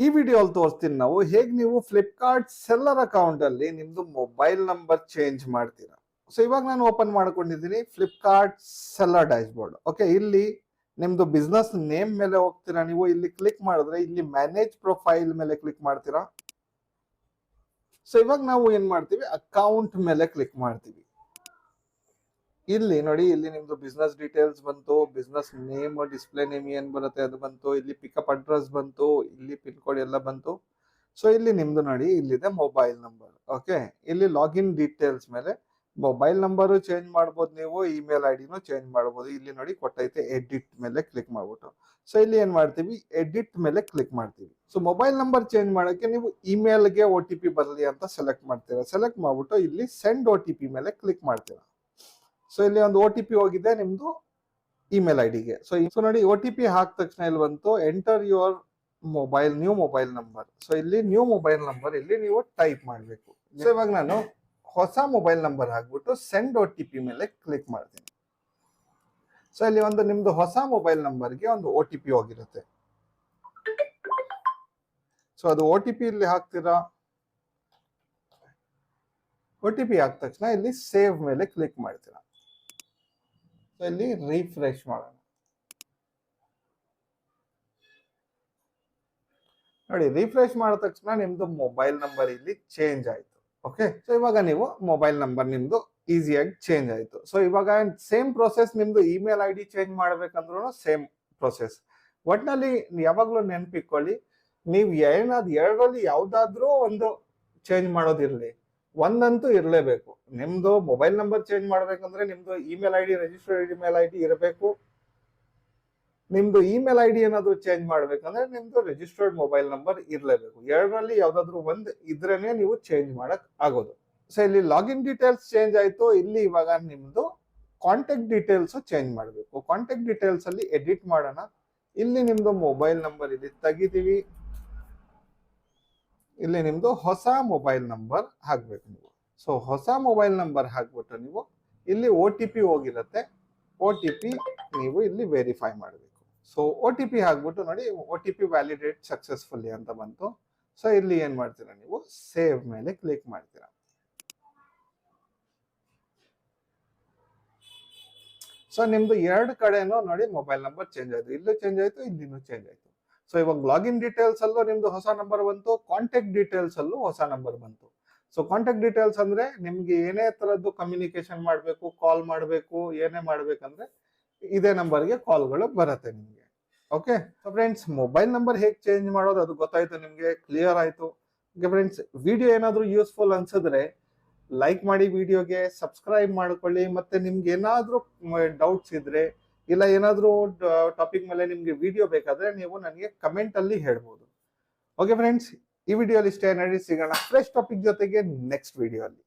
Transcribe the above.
ಈ ವಿಡಿಯೋಲ್ಲಿ ತೋರಿಸ್ತೀನಿ ನಾವು ಹೇಗೆ ನೀವು ಫ್ಲಿಪ್ಕಾರ್ಟ್ ಸೆಲ್ಲರ್ ಅಕೌಂಟ್ ಅಲ್ಲಿ ನಿಮ್ದು ಮೊಬೈಲ್ ನಂಬರ್ ಚೇಂಜ್ ಮಾಡ್ತೀರಾ. ಸೊ ಇವಾಗ ನಾನು ಓಪನ್ ಮಾಡ್ಕೊಂಡಿದ್ದೀನಿ Flipkart seller dashboard. Okay, ಇಲ್ಲಿ ನಿಮ್ದು ಬಿಸ್ನೆಸ್ ನೇಮ್ ಮೇಲೆ ಹೋಗ್ತೀರಾ. ನೀವು ಇಲ್ಲಿ ಕ್ಲಿಕ್ ಮಾಡಿದ್ರೆ ಇಲ್ಲಿ ಮ್ಯಾನೇಜ್ ಪ್ರೊಫೈಲ್ ಮೇಲೆ ಕ್ಲಿಕ್ ಮಾಡ್ತೀರಾ. ಸೊ ಇವಾಗ ನಾವು ಏನ್ ಮಾಡ್ತೀವಿ, ಅಕೌಂಟ್ ಮೇಲೆ ಕ್ಲಿಕ್ ಮಾಡ್ತೀವಿ. ಇಲ್ಲಿ ನೋಡಿ, ಇಲ್ಲಿ ನಿಮ್ದು ಬಿಸ್ನೆಸ್ ಡೀಟೇಲ್ಸ್ ಬಂತು, ಬಿಸ್ನೆಸ್ ನೇಮ್ ಡಿಸ್ಪ್ಲೇ ನೇಮ್ ಏನ್ ಬರುತ್ತೆ ಅದು ಬಂತು, ಇಲ್ಲಿ ಪಿಕಪ್ ಅಡ್ರೆಸ್ ಬಂತು, ಇಲ್ಲಿ ಪಿನ್ ಕೋಡ್ ಎಲ್ಲ ಬಂತು. ಸೊ ಇಲ್ಲಿ ನಿಮ್ದು ನೋಡಿ, ಇಲ್ಲಿದೆ ಮೊಬೈಲ್ ನಂಬರ್. ಓಕೆ, ಇಲ್ಲಿ ಲಾಗಿನ್ ಡೀಟೇಲ್ಸ್ ಮೇಲೆ ಮೊಬೈಲ್ ನಂಬರ್ ಚೇಂಜ್ ಮಾಡ್ಬೋದು, ನೀವು ಇಮೇಲ್ ಐಡಿನೂ ಚೇಂಜ್ ಮಾಡ್ಬೋದು. ಇಲ್ಲಿ ನೋಡಿ ಕೊಟ್ಟೈತೆ ಎಡಿಟ್ ಮೇಲೆ ಕ್ಲಿಕ್ ಮಾಡ್ಬಿಟ್ಟು. ಸೊ ಇಲ್ಲಿ ಏನ್ ಮಾಡ್ತೀವಿ, ಎಡಿಟ್ ಮೇಲೆ ಕ್ಲಿಕ್ ಮಾಡ್ತೀವಿ. ಸೊ ಮೊಬೈಲ್ ನಂಬರ್ ಚೇಂಜ್ ಮಾಡಕ್ಕೆ ನೀವು ಇಮೇಲ್ಗೆ OTP ಬರಲಿ ಅಂತ ಸೆಲೆಕ್ಟ್ ಮಾಡ್ತೀರಾ. ಸೆಲೆಕ್ಟ್ ಮಾಡ್ಬಿಟ್ಟು ಇಲ್ಲಿ ಸೆಂಡ್ OTP ಮೇಲೆ ಕ್ಲಿಕ್ ಮಾಡ್ತೀರಾ. ಸೊ ಇಲ್ಲಿ ಒಂದು OTP ಹೋಗಿದೆ ನಿಮ್ದು ಇಮೇಲ್ ಐಡಿಗೆ. ಸೊ ನೋಡಿ, OTP ಹಾಕಿದ ತಕ್ಷಣ ಇಲ್ಲಿ ಬಂತು enter your new mobile number. So ಇಲ್ಲಿ ನ್ಯೂ ಮೊಬೈಲ್ ನಂಬರ್ ಇಲ್ಲಿ ನೀವು ಟೈಪ್ ಮಾಡಬೇಕು. ಸೊ ಇವಾಗ ನಾನು ಹೊಸ ಮೊಬೈಲ್ ನಂಬರ್ ಹಾಕ್ಬಿಟ್ಟು ಸೆಂಡ್ OTP ಮೇಲೆ ಕ್ಲಿಕ್ ಮಾಡ್ತೀನಿ. ಸೊ ಇಲ್ಲಿ ಒಂದು ನಿಮ್ದು ಹೊಸ ಮೊಬೈಲ್ ನಂಬರ್ಗೆ ಒಂದು OTP ಹೋಗಿರುತ್ತೆ. ಸೊ ಅದು OTP ಇಲ್ಲಿ ಹಾಕ್ತೀರಾ. OTP ಹಾಕಿದ ತಕ್ಷಣ ಇಲ್ಲಿ ಸೇವ್ ಮೇಲೆ ಕ್ಲಿಕ್ ಮಾಡ್ತೀರಾ. ಸೊ ಇಲ್ಲಿ ರಿಫ್ರೆಶ್ ಮಾಡೋಣ. ನೋಡಿ, ರಿಫ್ರೆಶ್ ಮಾಡಿದ ತಕ್ಷಣ ನಿಮ್ದು ಮೊಬೈಲ್ ನಂಬರ್ ಇಲ್ಲಿ ಚೇಂಜ್ ಆಯ್ತು. ಓಕೆ, ಸೊ ಇವಾಗ ನೀವು ಮೊಬೈಲ್ ನಂಬರ್ ನಿಮ್ದು ಈಸಿಯಾಗಿ ಚೇಂಜ್ ಆಯ್ತು. ಸೊ ಇವಾಗ ಸೇಮ್ ಪ್ರೊಸೆಸ್, ನಿಮ್ದು ಇಮೇಲ್ ID ಚೇಂಜ್ ಮಾಡ್ಬೇಕಂದ್ರೂ ಸೇಮ್ ಪ್ರೊಸೆಸ್. ಒಟ್ನಲ್ಲಿ ಯಾವಾಗ್ಲೂ ನೆನ್ಪಿಟ್ಕೊಳ್ಳಿ, ನೀವು ಎರಡರಲ್ಲಿ ಯಾವ್ದಾದ್ರೂ ಒಂದು ಚೇಂಜ್ ಮಾಡೋದಿರ್ಲಿ, ಒಂದಂತೂ ಇರಲೇಬೇಕು. ನಿಮ್ದು ಮೊಬೈಲ್ ನಂಬರ್ ಚೇಂಜ್ ಮಾಡ್ಬೇಕಂದ್ರೆ ನಿಮ್ದು email ID, registered email ID ಇರಬೇಕು. ನಿಮ್ದು ಇಮೇಲ್ ID ಏನಾದ್ರು ಚೇಂಜ್ ಮಾಡ್ಬೇಕಂದ್ರೆ ನಿಮ್ದು ರಿಜಿಸ್ಟರ್ಡ್ ಮೊಬೈಲ್ ನಂಬರ್ ಇರಲೇಬೇಕು. ಎರಡರಲ್ಲಿ ಯಾವ್ದಾದ್ರು ಒಂದು ಇದ್ರೇನೆ ನೀವು ಚೇಂಜ್ ಮಾಡಕ್ ಆಗೋದು. ಸೊ ಇಲ್ಲಿ ಲಾಗಿನ್ ಡೀಟೇಲ್ಸ್ ಚೇಂಜ್ ಆಯ್ತು. ಇಲ್ಲಿ ಇವಾಗ ನಿಮ್ದು ಕಾಂಟ್ಯಾಕ್ಟ್ ಡೀಟೇಲ್ಸ್ ಚೇಂಜ್ ಮಾಡಬೇಕು. ಕಾಂಟ್ಯಾಕ್ಟ್ ಡೀಟೇಲ್ಸ್ ಅಲ್ಲಿ ಎಡಿಟ್ ಮಾಡೋಣ. ಇಲ್ಲಿ ನಿಮ್ದು ಮೊಬೈಲ್ ನಂಬರ್ ಇಲ್ಲಿ ತೆಗಿತೀವಿ. ಇಲ್ಲಿ ನಿಮ್ದು ಹೊಸ ಮೊಬೈಲ್ ನಂಬರ್ ಹಾಕ್ಬೇಕು ನೀವು. ಸೊ ಹೊಸ ಮೊಬೈಲ್ ನಂಬರ್ ಹಾಕ್ಬಿಟ್ಟು ನೀವು ಇಲ್ಲಿ OTP ಹೋಗಿರುತ್ತೆ, OTP ನೀವು ಇಲ್ಲಿ ವೆರಿಫೈ ಮಾಡಬೇಕು. ಸೊ OTP ಹಾಕ್ಬಿಟ್ಟು ನೋಡಿ, OTP ವ್ಯಾಲಿಡೇಟ್ ಸಕ್ಸಸ್ಫುಲಿ ಅಂತ ಬಂತು. ಸೊ ಇಲ್ಲಿ ಏನ್ ಮಾಡ್ತೀರಾ, ನೀವು ಸೇವ್ ಮೇಲೆ ಕ್ಲಿಕ್ ಮಾಡ್ತೀರಾ. ಸೊ ನಿಮ್ದು ಎರಡು ಕಡೆನೂ ನೋಡಿ ಮೊಬೈಲ್ ನಂಬರ್ ಚೇಂಜ್ ಆಯ್ತು. ಇಲ್ಲೂ ಚೇಂಜ್ ಆಯ್ತು, ಇಲ್ಲಿನೂ ಚೇಂಜ್ ಆಯ್ತು. ಸೊ ಇವಾಗ ಲಾಗಿನ್ ಡೀಟೇಲ್ಸ್ ಅಲ್ಲೂ ನಿಮ್ದು ಹೊಸ ನಂಬರ್ ಬಂತು, ಕಾಂಟ್ಯಾಕ್ಟ್ ಡೀಟೇಲ್ಸ್ ಅಲ್ಲೂ ಹೊಸ ನಂಬರ್ ಬಂತು. ಸೊ ಕಾಂಟ್ಯಾಕ್ಟ್ ಡೀಟೇಲ್ಸ್ ಅಂದ್ರೆ ನಿಮ್ಗೆ ಏನೇ ತರದ್ದು ಕಮ್ಯುನಿಕೇಶನ್ ಮಾಡಬೇಕು, ಕಾಲ್ ಮಾಡಬೇಕು, ಏನೇ ಮಾಡ್ಬೇಕಂದ್ರೆ ಇದೇ ನಂಬರ್ಗೆ ಕಾಲ್ಗಳು ಬರುತ್ತೆ ನಿಮ್ಗೆ. Okay, so friends, mobile number ಹೇಗೆ ಚೇಂಜ್ ಮಾಡೋದು ಅದು ಗೊತ್ತಾಯ್ತು ನಿಮ್ಗೆ, ಕ್ಲಿಯರ್ ಆಯ್ತು. ಓಕೆ ಫ್ರೆಂಡ್ಸ್, ವಿಡಿಯೋ ಏನಾದ್ರು ಯೂಸ್ಫುಲ್ ಅನ್ಸಿದ್ರೆ ಲೈಕ್ ಮಾಡಿ, ವಿಡಿಯೋಗೆ ಸಬ್ಸ್ಕ್ರೈಬ್ ಮಾಡ್ಕೊಳ್ಳಿ. ಮತ್ತೆ ನಿಮ್ಗೆ ಏನಾದ್ರೂ ಡೌಟ್ಸ್ ಇದ್ರೆ, ಇಲ್ಲ ಏನಾದ್ರೂ ಟಾಪಿಕ್ ಮೇಲೆ ನಿಮ್ಗೆ ವಿಡಿಯೋ ಬೇಕಾದ್ರೆ ನೀವು ನನಗೆ ಕಮೆಂಟ್ ಅಲ್ಲಿ ಹೇಳ್ಬೋದು. ಓಕೆ ಫ್ರೆಂಡ್ಸ್, ಈ ವಿಡಿಯೋಲಿ ಇಷ್ಟೇ. ನೋಡಿ, ಸಿಗೋಣ ಫ್ರೆಶ್ ಟಾಪಿಕ್ ಜೊತೆಗೆ ನೆಕ್ಸ್ಟ್ ವಿಡಿಯೋ ಅಲ್ಲಿ.